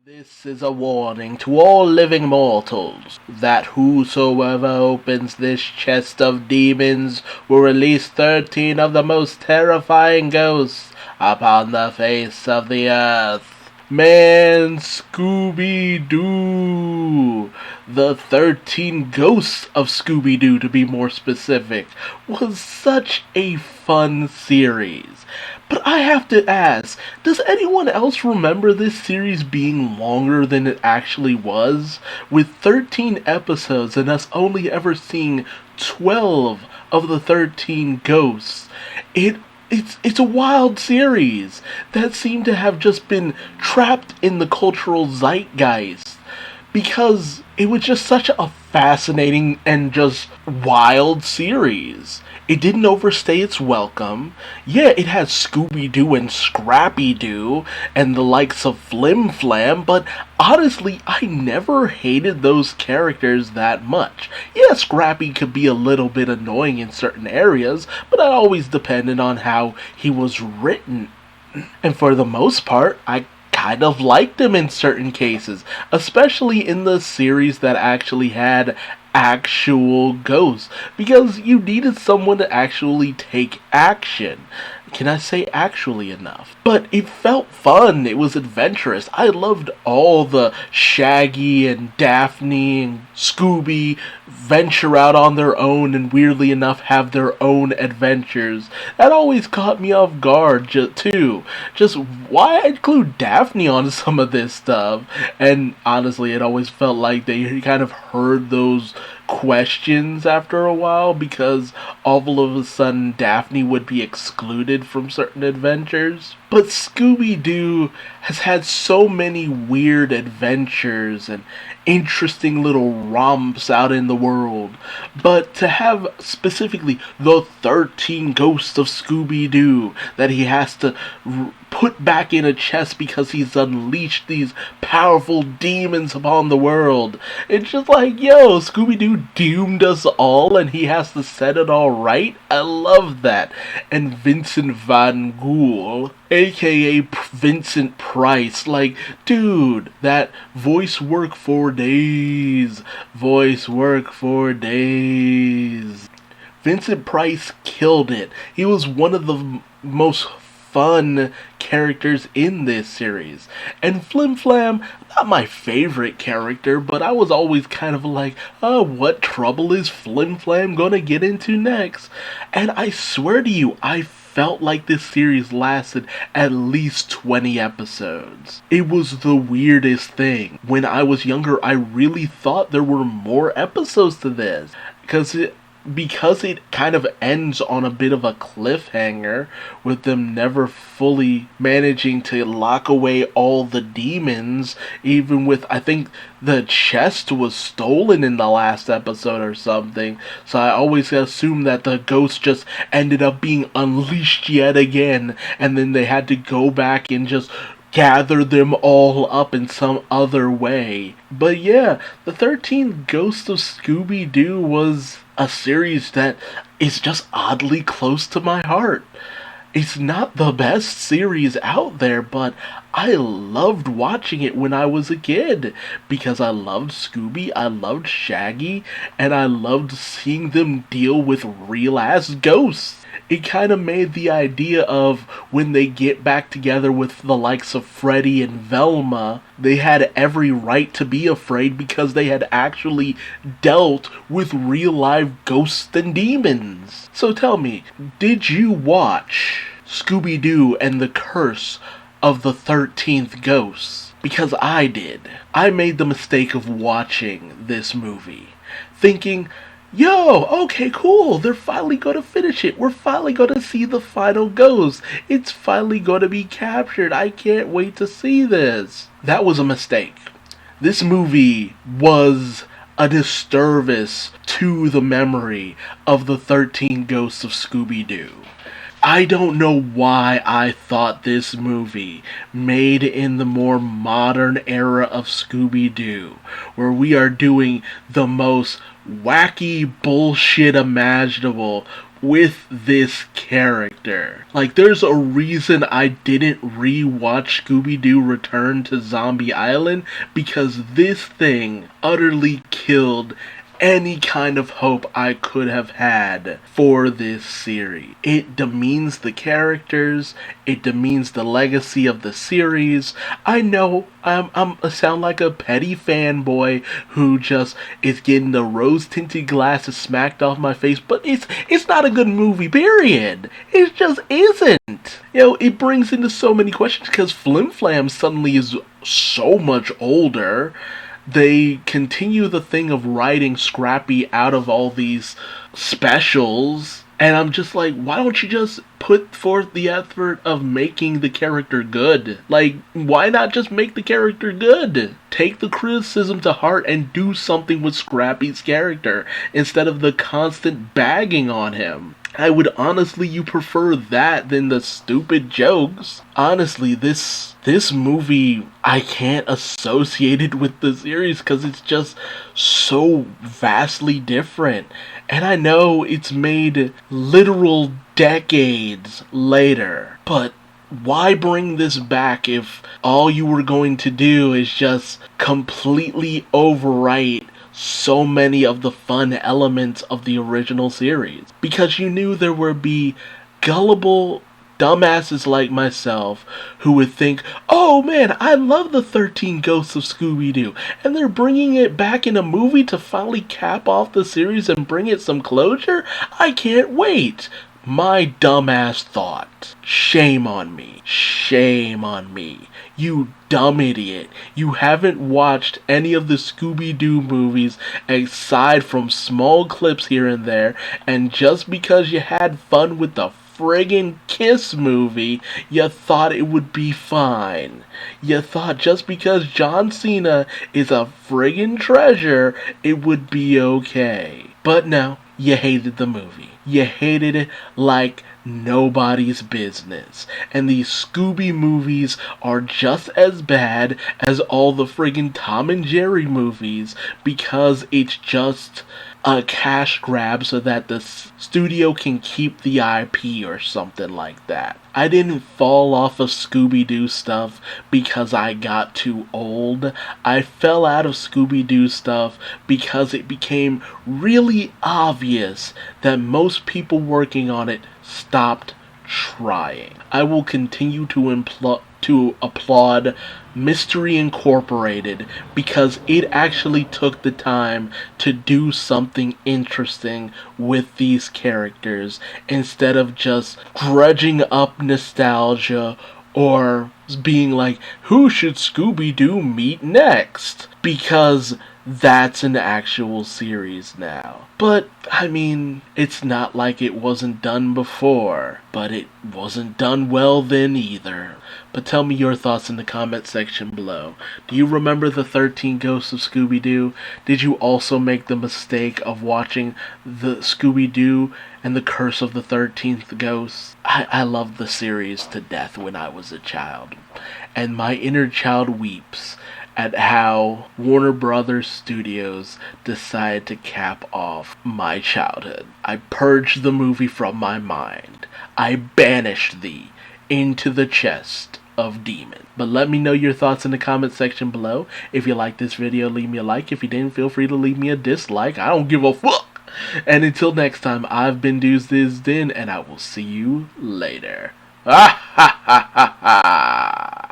This is a warning to all living mortals that whosoever opens this chest of demons will release 13 of the most terrifying ghosts upon the face of the earth. Man, Scooby Doo! The 13 Ghosts of Scooby Doo, to be more specific, was such a fun series. But I have to ask, does anyone else remember this series being longer than it actually was? With 13 episodes and us only ever seeing 12 of the 13 ghosts. It's a wild series that seemed to have just been trapped in the cultural zeitgeist because it was just such a fascinating and just wild series. It didn't overstay its welcome. Yeah, it has Scooby Doo and Scrappy Doo and the likes of Flim Flam, but honestly, I never hated those characters that much. Yeah, Scrappy could be a little bit annoying in certain areas, but that always depended on how he was written. And for the most part, I kind of liked him in certain cases, especially in the series that actually had actual ghosts, because you needed someone to actually take action. Can I say actually enough? But it felt fun, it was adventurous. I loved all the Shaggy and Daphne and Scooby venture out on their own and weirdly enough have their own adventures. That always caught me off guard too. Just why include Daphne on some of this stuff? And honestly, it always felt like they kind of heard those questions after a while because all of a sudden Daphne would be excluded from certain adventures. But Scooby Doo has had so many weird adventures and interesting little romps out in the world. But to have specifically the 13 ghosts of Scooby Doo that he has to put back in a chest because he's unleashed these powerful demons upon the world. It's just like, yo, Scooby Doo doomed us all and he has to set it all right. I love that. And Vincent Van Gogh, aka Vincent Price, like, dude, that voice work for days. Voice work for days. Vincent Price killed it. He was one of the most fun characters in this series. And Flim Flam, not my favorite character, but I was always kind of like, oh, what trouble is Flim Flam gonna get into next? And I swear to you, I felt like this series lasted at least 20 episodes. It was the weirdest thing. When I was younger, I really thought there were more episodes to this. Because it kind of ends on a bit of a cliffhanger with them never fully managing to lock away all the demons, even with, I think the chest was stolen in the last episode or something, so I always assumed that the ghost just ended up being unleashed yet again, and then they had to go back and just gather them all up in some other way. But yeah, the 13 Ghosts of Scooby Doo was a series that is just oddly close to my heart. It's not the best series out there, but I loved watching it when I was a kid because I loved Scooby, I loved Shaggy, and I loved seeing them deal with real ass ghosts. It kind of made the idea of when they get back together with the likes of Freddy and Velma, they had every right to be afraid because they had actually dealt with real live ghosts and demons. So tell me, did you watch Scooby Doo and the Curse of the 13th Ghost? Because I did. I made the mistake of watching this movie, thinking, yo, okay, cool, they're finally gonna finish it. We're finally gonna see the final ghost. It's finally gonna be captured. I can't wait to see this. That was a mistake. This movie was a disservice to the memory of the 13 Ghosts of Scooby Doo. I don't know why I thought this movie, made in the more modern era of Scooby Doo, where we are doing the most wacky bullshit imaginable with this character. Like, there's a reason I didn't rewatch Scooby Doo Return to Zombie Island, because this thing utterly killed any kind of hope I could have had for this series. It demeans the characters, it demeans the legacy of the series. I know I sound like a petty fanboy who just is getting the rose-tinted glasses smacked off my face, but it's not a good movie, period. It just isn't. It brings into so many questions because Flim Flam suddenly is so much older. They continue the thing of writing Scrappy out of all these specials. And I'm just like, why don't you just put forth the effort of making the character good? Like, why not just make the character good? Take the criticism to heart and do something with Scrappy's character instead of the constant bagging on him. I would honestly, you prefer that than the stupid jokes. Honestly, this movie, I can't associate it with the series because it's just so vastly different. And I know it's made literal decades later, but why bring this back if all you were going to do is just completely overwrite so many of the fun elements of the original series? Because you knew there would be gullible dumbasses like myself who would think, oh man, I love the 13 Ghosts of Scooby-Doo, and they're bringing it back in a movie to finally cap off the series and bring it some closure? I can't wait. My dumbass thought. Shame on me. Shame on me. You dumb idiot. You haven't watched any of the Scooby-Doo movies aside from small clips here and there, and just because you had fun with the friggin' Kiss movie, you thought it would be fine. You thought just because John Cena is a friggin' treasure, it would be okay. But no, you hated the movie. You hated it like nobody's business. And these Scooby movies are just as bad as all the friggin' Tom and Jerry movies because it's just a cash grab so that the studio can keep the IP or something like that. I didn't fall off of Scooby-Doo stuff because I got too old. I fell out of Scooby-Doo stuff because it became really obvious that most people working on it stopped trying. I will continue to applaud Mystery Incorporated because it actually took the time to do something interesting with these characters instead of just grudging up nostalgia or being like, who should Scooby-Doo meet next? Because that's an actual series now. But, I mean, it's not like it wasn't done before, but it wasn't done well then either. But tell me your thoughts in the comment section below. Do you remember the 13 Ghosts of Scooby-Doo? Did you also make the mistake of watching the Scooby-Doo and the Curse of the 13th Ghost? I loved the series to death when I was a child. And my inner child weeps at how Warner Brothers Studios decided to cap off my childhood. I purged the movie from my mind. I banished thee into the chest of demons. But let me know your thoughts in the comment section below. If you liked this video, leave me a like. If you didn't, feel free to leave me a dislike. I don't give a fuck. And until next time, I've been Duuz-Diz-Din, and I will see you later. Ah ha ha ha ha.